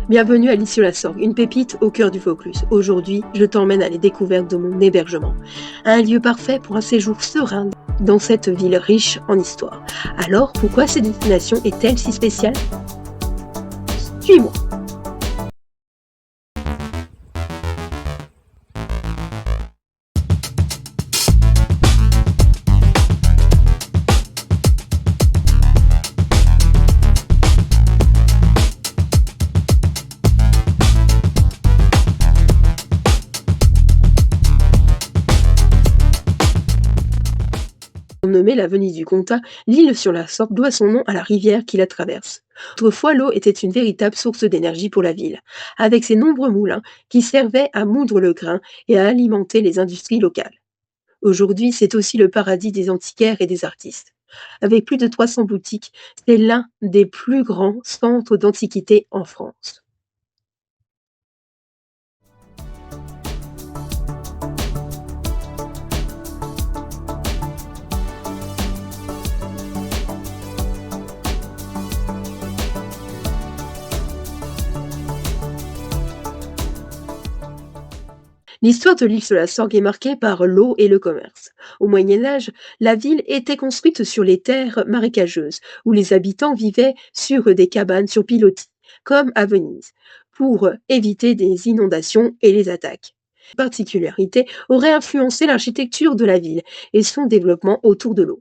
Bienvenue à l'Île-sur-la-Sorgue, une pépite au cœur du Vaucluse. Aujourd'hui, je t'emmène à la découverte de mon hébergement. Un lieu parfait pour un séjour serein dans cette ville riche en histoire. Alors, pourquoi cette destination est-elle si spéciale? Suis-moi. Nommée la Venise du Comtat, l'Île-sur-la-Sorgue doit son nom à la rivière qui la traverse. Autrefois, l'eau était une véritable source d'énergie pour la ville, avec ses nombreux moulins qui servaient à moudre le grain et à alimenter les industries locales. Aujourd'hui, c'est aussi le paradis des antiquaires et des artistes. Avec plus de 300 boutiques, c'est l'un des plus grands centres d'antiquités en France. L'histoire de l'Île-sur-la-Sorgue est marquée par l'eau et le commerce. Au Moyen Âge, la ville était construite sur les terres marécageuses, où les habitants vivaient sur des cabanes sur pilotis, comme à Venise, pour éviter des inondations et les attaques. Cette particularité aurait influencé l'architecture de la ville et son développement autour de l'eau.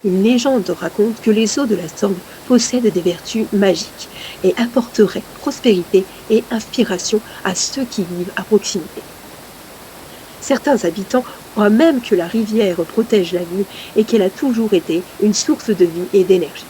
Une légende raconte que les eaux de la Sorgue possèdent des vertus magiques et apporteraient prospérité et inspiration à ceux qui vivent à proximité. Certains habitants croient même que la rivière protège la ville et qu'elle a toujours été une source de vie et d'énergie.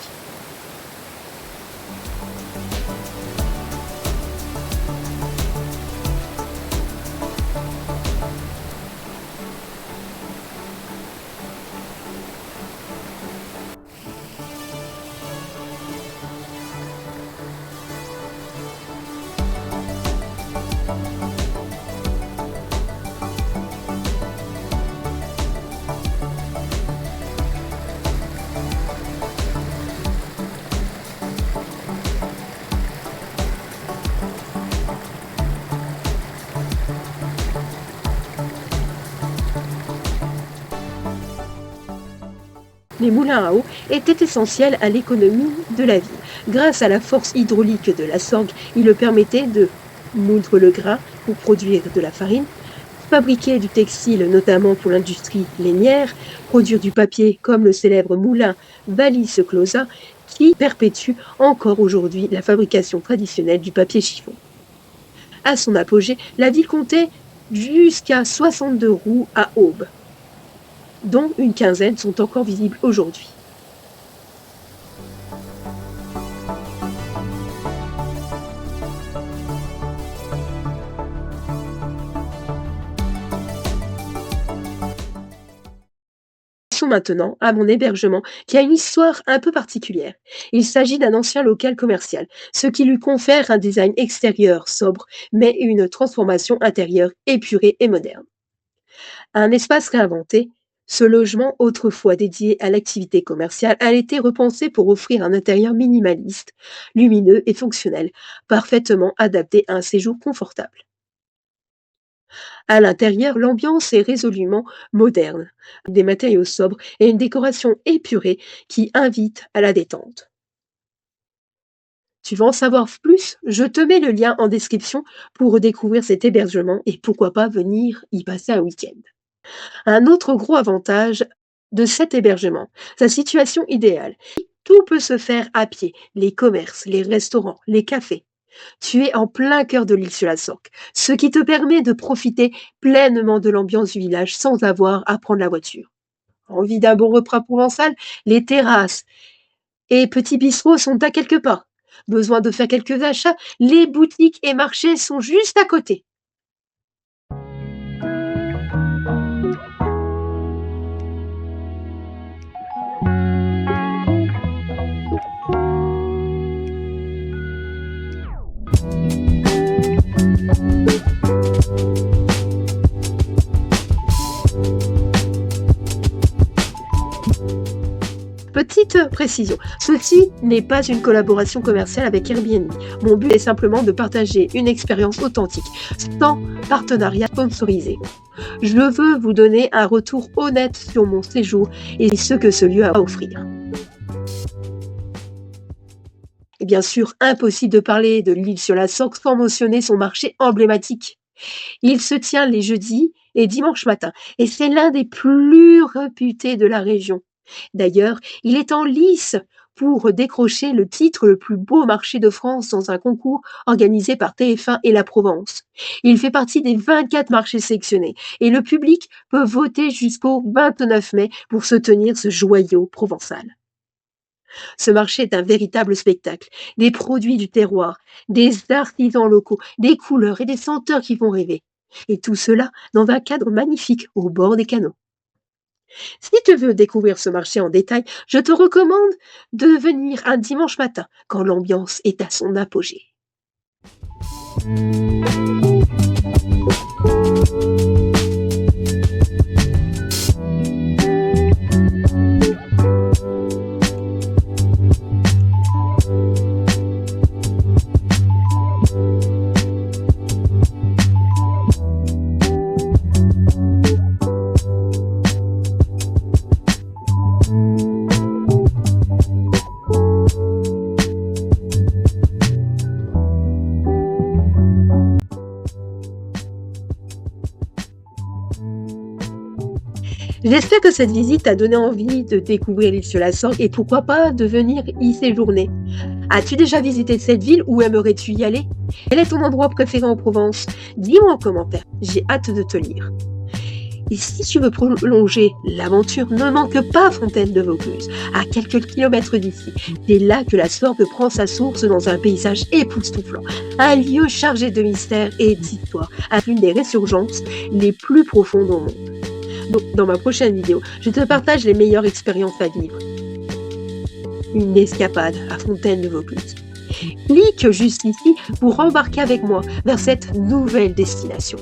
Les moulins à eau étaient essentiels à l'économie de la ville. Grâce à la force hydraulique de la Sorgue, ils le permettaient de moudre le grain pour produire de la farine, fabriquer du textile notamment pour l'industrie lainière, produire du papier comme le célèbre moulin Wallis-Closa qui perpétue encore aujourd'hui la fabrication traditionnelle du papier chiffon. À son apogée, la ville comptait jusqu'à 62 roues à aubes, dont une quinzaine sont encore visibles aujourd'hui. Passons maintenant à mon hébergement qui a une histoire un peu particulière. Il s'agit d'un ancien local commercial, ce qui lui confère un design extérieur sobre, mais une transformation intérieure épurée et moderne. Un espace réinventé, ce logement, autrefois dédié à l'activité commerciale, a été repensé pour offrir un intérieur minimaliste, lumineux et fonctionnel, parfaitement adapté à un séjour confortable. À l'intérieur, l'ambiance est résolument moderne, des matériaux sobres et une décoration épurée qui invite à la détente. Tu veux en savoir plus? Je te mets le lien en description pour redécouvrir cet hébergement et pourquoi pas venir y passer un week-end. Un autre gros avantage de cet hébergement, sa situation idéale. Tout peut se faire à pied, les commerces, les restaurants, les cafés. Tu es en plein cœur de l'Île-sur-la-Sorgue, ce qui te permet de profiter pleinement de l'ambiance du village sans avoir à prendre la voiture. Envie d'un bon repas provençal? Les terrasses et petits bistrots sont à quelques pas. Besoin de faire quelques achats? Les boutiques et marchés sont juste à côté. Petite précision, ceci n'est pas une collaboration commerciale avec Airbnb. Mon but est simplement de partager une expérience authentique, sans partenariat sponsorisé. Je veux vous donner un retour honnête sur mon séjour et ce que ce lieu a à offrir. Et bien sûr, impossible de parler de l'Île-sur-la-Sorgue sans mentionner son marché emblématique. Il se tient les jeudis et dimanches matins, et c'est l'un des plus réputés de la région. D'ailleurs, il est en lice pour décrocher le titre le plus beau marché de France dans un concours organisé par TF1 et la Provence. Il fait partie des 24 marchés sélectionnés et le public peut voter jusqu'au 29 mai pour soutenir ce joyau provençal. Ce marché est un véritable spectacle. Des produits du terroir, des artisans locaux, des couleurs et des senteurs qui font rêver. Et tout cela dans un cadre magnifique au bord des canaux. Si tu veux découvrir ce marché en détail, je te recommande de venir un dimanche matin quand l'ambiance est à son apogée. J'espère que cette visite t'a donné envie de découvrir l'Île-sur-la-Sorgue et pourquoi pas de venir y séjourner. As-tu déjà visité cette ville ou aimerais-tu y aller? Quel est ton endroit préféré en Provence? Dis-moi en commentaire, j'ai hâte de te lire. Et si tu veux prolonger l'aventure, ne manque pas Fontaine de Vaucluse, à quelques kilomètres d'ici. C'est là que la Sorgue prend sa source dans un paysage époustouflant, un lieu chargé de mystères et d'histoire, à l'une des résurgences les plus profondes au monde. Donc, dans ma prochaine vidéo, je te partage les meilleures expériences à vivre. Une escapade à Fontaine de Vaucluse. Clique juste ici pour embarquer avec moi vers cette nouvelle destination.